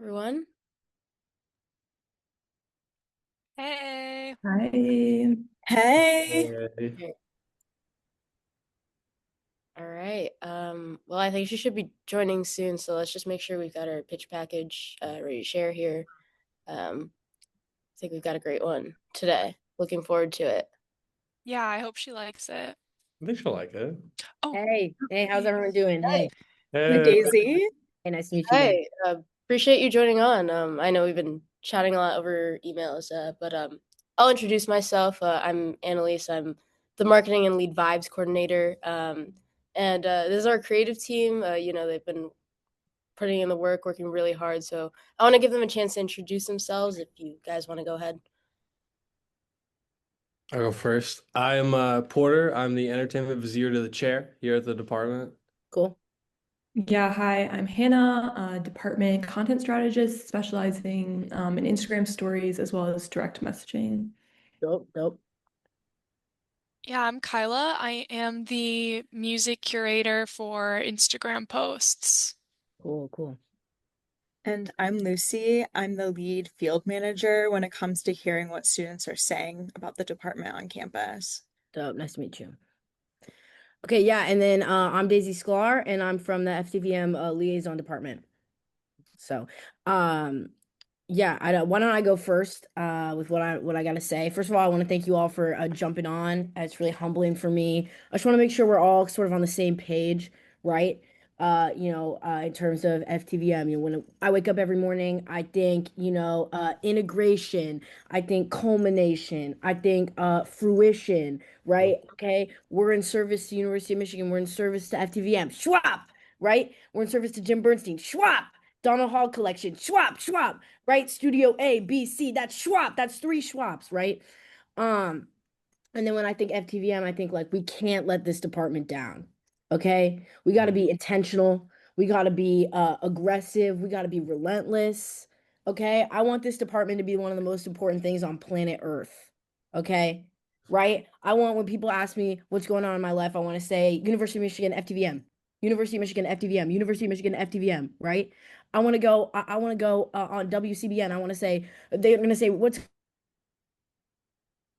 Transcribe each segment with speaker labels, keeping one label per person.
Speaker 1: Everyone.
Speaker 2: Hey.
Speaker 3: Hi.
Speaker 4: Hey.
Speaker 5: Hey.
Speaker 1: Okay. All right. Well, I think she should be joining soon, so let's just make sure we've got our pitch package ready to share here. I think we've got a great one today. Looking forward to it.
Speaker 2: Yeah, I hope she likes it.
Speaker 5: I think she'll like it.
Speaker 2: Oh,
Speaker 3: Hey, how's
Speaker 2: hey.
Speaker 3: everyone doing? Hey,
Speaker 4: Hey,
Speaker 5: Hey.
Speaker 4: Daisy.
Speaker 3: hey, nice to meet you guys.
Speaker 1: Hey, appreciate you joining on. I know we've been chatting a lot over emails, but I'll introduce myself. I'm Annalise. I'm the marketing and lead vibes coordinator. And this is our creative team. They've been putting in the work, working really hard. So I want to give them a chance to introduce themselves if you guys want to go ahead.
Speaker 5: I'll go first. I'm Porter. I'm the entertainment vizier to the chair here at the department.
Speaker 3: Cool.
Speaker 6: Yeah, hi, I'm Hannah, department content strategist specializing in Instagram stories as well as direct messaging.
Speaker 3: Dope.
Speaker 2: Yeah, I'm Kyla. I am the music curator for Instagram posts.
Speaker 3: Cool.
Speaker 4: And I'm Lucy. I'm the lead field manager when it comes to hearing what students are saying about the department on campus.
Speaker 3: Dope. Nice to meet you. Okay, yeah, and then I'm Daisy Sklar, and I'm from the FTVM liaison department. So, um, yeah, why don't I go first with what I gotta say. First of all, I want to thank you all for jumping on. It's really humbling for me. I just want to make sure we're all sort of on the same page, right? In terms of FTVM, when I wake up every morning, I think, integration, I think culmination, I think fruition, right? Okay, we're in service to University of Michigan, we're in service to FTVM, Schwab, right? We're in service to Jim Bernstein, Schwab. Donald Hall collection, Schwab, right? Studio A, B, C, that's Schwab. That's three Schwabs, right? Um, and then when I think FTVM, I think like we can't let this department down. Okay? We got to be intentional. We got to be aggressive. We got to be relentless. Okay? I want this department to be one of the most important things on planet Earth. Okay? Right? I want when people ask me what's going on in my life, I want to say University of Michigan FTVM. University of Michigan FTVM, University of Michigan FTVM, right? I want to go on WCBN. I want to say they're going to say what's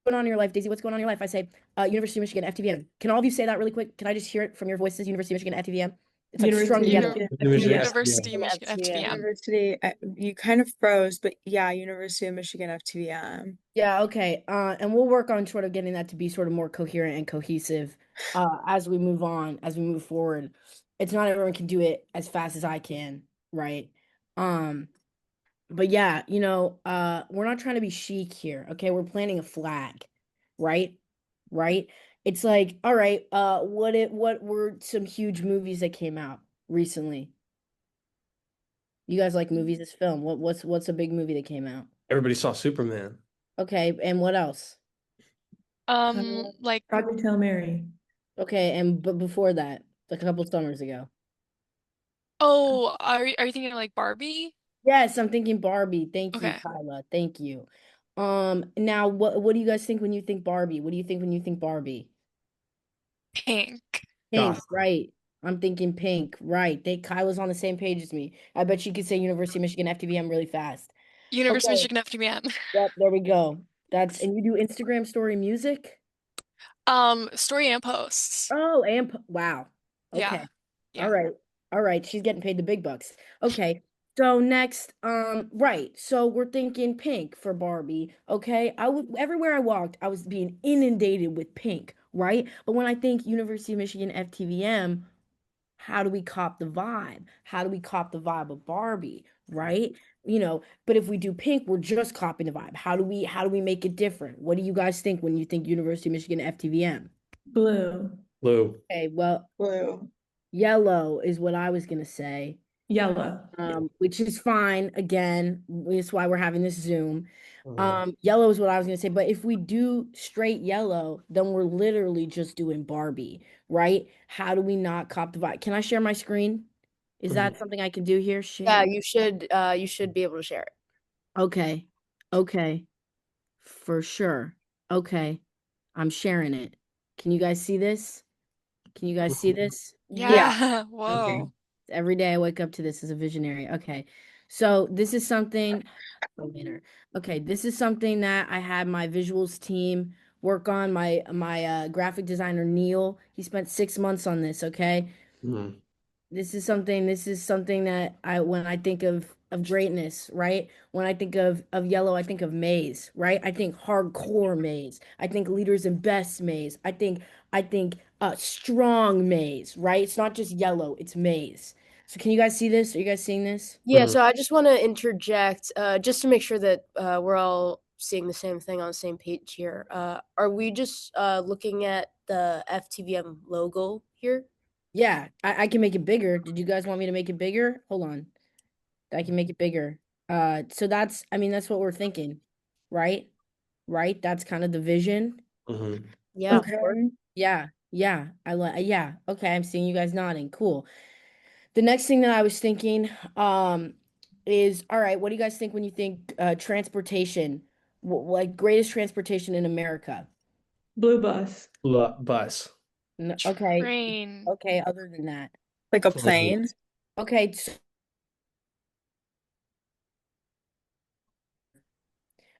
Speaker 3: going on in your life, Daisy? What's going on in your life? I say, University of Michigan, FTVM. Can all of you say that really quick? Can I just hear it from your voices? University of Michigan, FTVM. It's like strung
Speaker 6: University of
Speaker 3: together.
Speaker 6: Michigan,
Speaker 5: Michigan
Speaker 6: FTVM.
Speaker 2: University of
Speaker 5: STM.
Speaker 2: Michigan
Speaker 1: FTM.
Speaker 2: FTVM.
Speaker 4: University, you kind of froze, but yeah, University of Michigan FTVM.
Speaker 3: Yeah, okay. And we'll work on sort of getting that to be sort of more coherent and cohesive as we move on, as we move forward. It's not everyone can do it as fast as I can, right? Um, but yeah, we're not trying to be chic here, okay? We're planting a flag, right? Right? It's like, all right, what were some huge movies that came out recently? You guys like movies, this film. What's a big movie that came out?
Speaker 5: Everybody saw Superman.
Speaker 3: Okay, and what else?
Speaker 2: Like
Speaker 6: Project Hail Mary.
Speaker 3: Okay, and but before that, like a couple summers ago.
Speaker 2: are you thinking of like Barbie?
Speaker 3: Yes, I'm thinking Barbie. Thank you,
Speaker 2: Okay.
Speaker 3: Kyla. Thank you. Now what do you guys think when you think Barbie? What do you think when you think Barbie?
Speaker 2: Pink.
Speaker 3: Pink,
Speaker 5: Goth.
Speaker 3: right. I'm thinking pink, right. Kyla's on the same page as me. I bet she could say University of Michigan FTVM really fast.
Speaker 2: University of
Speaker 3: Okay,
Speaker 2: Michigan FTVM.
Speaker 3: yep, there we go. And you do Instagram story music?
Speaker 2: Story and posts.
Speaker 3: Oh, wow.
Speaker 2: Yeah.
Speaker 3: Okay. All
Speaker 2: Yeah.
Speaker 3: right. All right. She's getting paid the big bucks. Okay. So next, right. So we're thinking pink for Barbie. Okay. Everywhere I walked, I was being inundated with pink, right? But when I think University of Michigan FTVM, how do we cop the vibe? How do we cop the vibe of Barbie, right? But if we do pink, we're just copying the vibe. How do we make it different? What do you guys think when you think University of Michigan FTVM?
Speaker 6: Blue.
Speaker 5: Blue.
Speaker 3: Okay, well,
Speaker 4: Blue.
Speaker 3: yellow is what I was gonna say,
Speaker 6: Yellow.
Speaker 3: which is fine. Again, that's why we're having this Zoom.
Speaker 5: Mhm.
Speaker 3: Yellow is what I was gonna say, but if we do straight yellow, then we're literally just doing Barbie, right? How do we not cop the vibe? Can I share my screen? Is
Speaker 5: Mhm.
Speaker 3: that something I can do here?
Speaker 1: Yeah,
Speaker 3: Share.
Speaker 1: you should be able to share it.
Speaker 3: Okay. Okay. For sure. Okay. I'm sharing it. Can you guys see this? Can you guys see this?
Speaker 1: Yeah.
Speaker 2: Yeah.
Speaker 3: Okay.
Speaker 2: Whoa.
Speaker 3: Every day I wake up to this as a visionary. Okay. So this is something. Oh, manner. Okay, this is something that I had my visuals team work on. My graphic designer Neil. He spent 6 months on this. Okay,
Speaker 5: Mm.
Speaker 3: this is something that I when I think of greatness, right? When I think of yellow, I think of maze, right? I think hardcore maze. I think leaders and best maze. I think strong maze, right? It's not just yellow, it's maze. So can you guys see this? Are you guys seeing this?
Speaker 1: Yeah, so I just want to interject, just to make sure that we're all seeing the same thing on the same page here. Are we just looking at the FTVM logo here?
Speaker 3: Yeah, I can make it bigger. Did you guys want me to make it bigger? Hold on. I can make it bigger. So I mean, that's what we're thinking, right? Right? That's kind of the vision.
Speaker 5: Mm-hmm.
Speaker 1: Yeah.
Speaker 4: Okay.
Speaker 3: Yeah, yeah. Yeah. Okay, I'm seeing you guys nodding. Cool. The next thing that I was thinking, is all right, what do you guys think when you think transportation? Like greatest transportation in America?
Speaker 6: Blue bus.
Speaker 5: Bus.
Speaker 3: Okay.
Speaker 2: Train.
Speaker 3: Okay, other than that.
Speaker 4: Like a
Speaker 5: Plane.
Speaker 4: plane.
Speaker 3: Okay,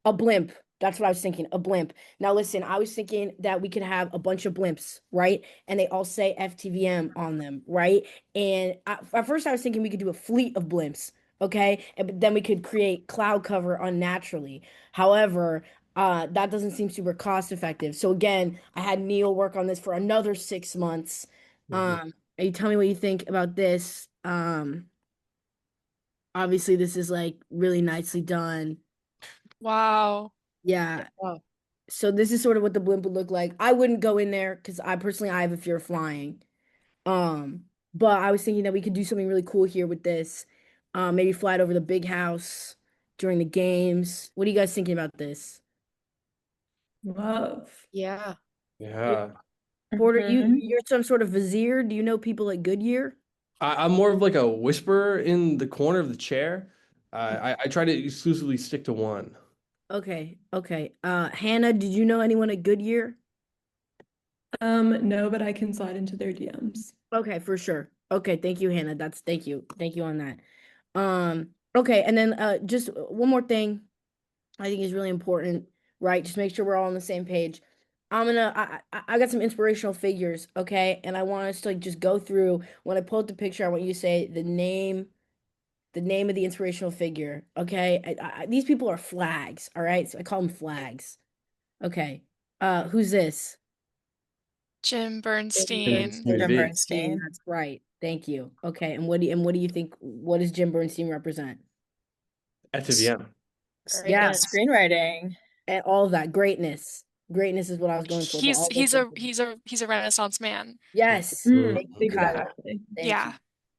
Speaker 3: a blimp. That's what I was thinking. A blimp. Now listen, I was thinking that we could have a bunch of blimps, right? And they all say FTVM on them, right? And at first I was thinking we could do a fleet of blimps, okay? But then we could create cloud cover unnaturally. However, that doesn't seem super cost effective. So again, I had Neil work on this for another 6 months.
Speaker 5: Mhm.
Speaker 3: And you tell me what you think about this. Obviously this is like really nicely done.
Speaker 2: Wow.
Speaker 3: Yeah.
Speaker 1: Wow.
Speaker 3: So this is sort of what the blimp would look like. I wouldn't go in there because I have a fear of flying. Um, but I was thinking that we could do something really cool here with this. Maybe fly it over the big house during the games. What are you guys thinking about this?
Speaker 6: Love.
Speaker 1: Yeah.
Speaker 3: Yeah.
Speaker 5: Yeah.
Speaker 3: Porter,
Speaker 4: Hmm.
Speaker 3: you're some sort of vizier. Do you know people at Goodyear?
Speaker 5: I'm more of like a whisperer in the corner of the chair. I try to exclusively stick to one.
Speaker 3: Okay, okay. Hannah, did you know anyone at Goodyear?
Speaker 6: No, but I can slide into their DMs.
Speaker 3: Okay, for sure. Okay, thank you, Hannah. Thank you. Thank you on that. Okay, and then just one more thing I think is really important, right? Just make sure we're all on the same page. I got some inspirational figures, okay? And I want us to like just go through when I pull up the picture, I want you to say the name of the inspirational figure, okay? These people are flags, all right? So I call them flags. Okay. Who's this?
Speaker 2: Jim
Speaker 5: It's
Speaker 2: Bernstein.
Speaker 4: Jim
Speaker 5: me.
Speaker 3: Team,
Speaker 4: Bernstein.
Speaker 3: that's right. Thank you. Okay, and what do you think? What does Jim Bernstein represent?
Speaker 5: FTVM.
Speaker 3: Yeah,
Speaker 1: Greatness.
Speaker 4: Screenwriting.
Speaker 3: and all of that greatness. Greatness is what I was going for, but
Speaker 2: He's
Speaker 3: all those
Speaker 2: he's
Speaker 3: things.
Speaker 2: a he's a he's a Renaissance man.
Speaker 3: Yes.
Speaker 4: Mm.
Speaker 3: Thank you,
Speaker 5: Mhm.
Speaker 3: Kyla.
Speaker 6: Exactly.
Speaker 3: Thank you.
Speaker 2: Yeah.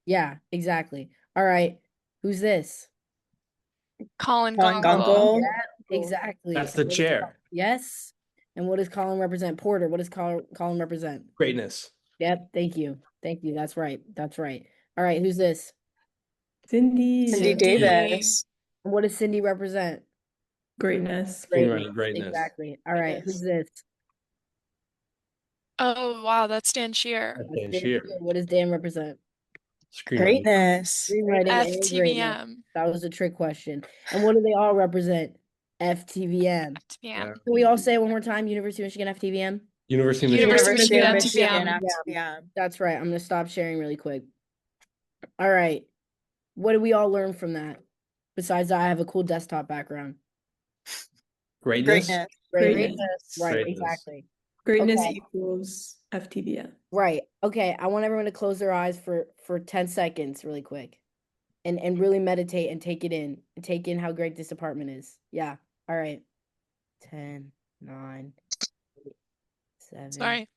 Speaker 3: Yeah, exactly. All right. Who's this?
Speaker 2: Colin
Speaker 4: Colin
Speaker 2: Gongle.
Speaker 3: Yeah,
Speaker 4: Gunkel.
Speaker 3: exactly.
Speaker 5: That's
Speaker 3: And
Speaker 5: the
Speaker 3: what does
Speaker 5: chair.
Speaker 3: yes. And what does Colin represent? Porter, what does Colin represent?
Speaker 5: Greatness.
Speaker 3: Yep, thank you. Thank you. That's right. That's right. All right, who's this?
Speaker 4: Cindy
Speaker 6: Cindy.
Speaker 2: Cindy.
Speaker 4: Davis.
Speaker 3: And what does Cindy represent?
Speaker 6: Greatness.
Speaker 3: Greatness.
Speaker 5: Screenwriting greatness.
Speaker 3: Exactly. All right, who's
Speaker 1: Greatness.
Speaker 3: this?
Speaker 2: Oh wow, that's Dan Shear.
Speaker 5: That's
Speaker 3: That's
Speaker 5: Dan
Speaker 3: Dan
Speaker 5: Shear.
Speaker 3: Shear. What does Dan represent?
Speaker 5: Screenwriting.
Speaker 4: Greatness.
Speaker 3: Screenwriting and greatness.
Speaker 2: FTVM.
Speaker 3: That was a trick question. And what do they all represent? FTVM.
Speaker 5: Yeah.
Speaker 2: FTVM.
Speaker 3: Can we all say it one more time? University of Michigan FTVM?
Speaker 5: University of Michigan.
Speaker 2: University of
Speaker 4: University of
Speaker 2: Michigan
Speaker 4: Michigan
Speaker 2: FTVM.
Speaker 4: FTM.
Speaker 3: That's right. I'm gonna stop sharing really quick. All right. What did we all learn from that? Besides that, I have a cool desktop background.
Speaker 5: Greatness.
Speaker 4: Greatness.
Speaker 3: Greatness.
Speaker 1: Greatness.
Speaker 3: Right,
Speaker 5: Greatness.
Speaker 3: exactly.
Speaker 6: Greatness
Speaker 3: Okay.
Speaker 6: equals FTVM.
Speaker 3: Right. Okay. I want everyone to close their eyes for 10 seconds really quick. And really meditate and take it in. And take in how great this department is. Yeah. All right. 10, 9, 8, 7,
Speaker 2: Sorry.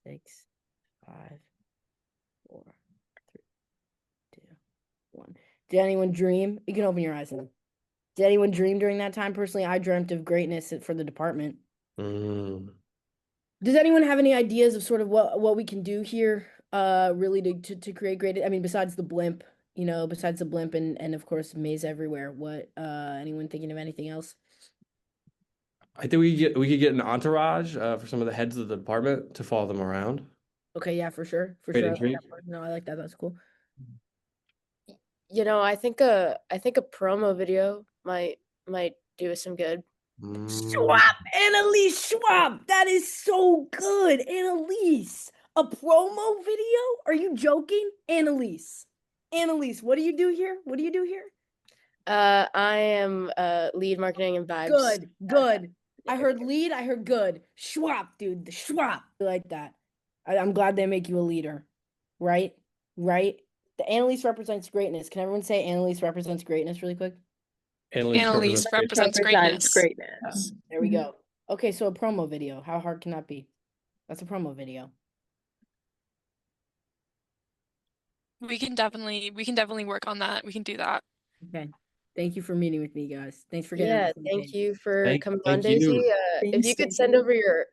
Speaker 3: 6, 5, 4, 3, 2, 1. Did anyone dream? You can open your eyes now. Did anyone dream during that time? Personally, I dreamt of greatness for the department.
Speaker 5: Mm.
Speaker 3: Does anyone have any ideas of sort of what we can do here? Really to create great. I mean, besides the blimp, besides the blimp and of course maze everywhere. What? Anyone thinking of anything else?
Speaker 5: I think we could get an entourage for some of the heads of the department to follow them around.
Speaker 3: Okay, yeah, for sure, for
Speaker 5: Great
Speaker 3: sure. I like
Speaker 5: intrigue.
Speaker 3: that part. No, I like that. That's cool.
Speaker 1: I think a promo video might do us some good.
Speaker 3: Schwab, Annalise Schwab. That is so good, Annalise. A promo video? Are you joking, Annalise? Annalise, what do you do here? What do you do here?
Speaker 1: I am lead marketing and vibes.
Speaker 3: Good. I heard lead. I heard good. Schwab, dude. The Schwab. I like that. I'm glad they make you a leader. Right? The Annalise represents greatness. Can everyone say Annalise represents greatness really quick?
Speaker 2: Annalise represents greatness.
Speaker 4: greatness.
Speaker 3: There we go. Okay, so a promo video. How hard can that be? That's a promo video.
Speaker 2: We can definitely work on that. We can do that.
Speaker 3: Okay. Thank you for meeting with me, guys. Thanks for getting
Speaker 1: Yeah,
Speaker 3: on the same
Speaker 1: thank
Speaker 3: page.
Speaker 1: you for coming on,
Speaker 5: thank
Speaker 1: Daisy.
Speaker 5: you.
Speaker 1: If you could send over your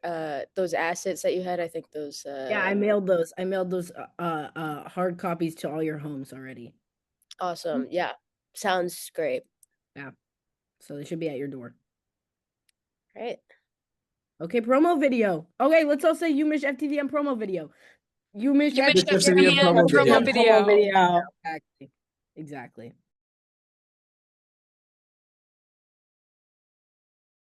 Speaker 1: those assets that you had, I think those
Speaker 3: Yeah, I mailed those. I mailed those hard copies to all your homes already.
Speaker 1: awesome. Yeah. Sounds great.
Speaker 3: Yeah. So they should be at your door.
Speaker 1: Great.
Speaker 3: Okay, promo video. Okay, let's all say Umish FTVM promo video. Umish
Speaker 2: Umish
Speaker 5: FTVM
Speaker 2: FTVM
Speaker 5: promo
Speaker 2: promo
Speaker 5: video.
Speaker 2: video.
Speaker 3: Exactly.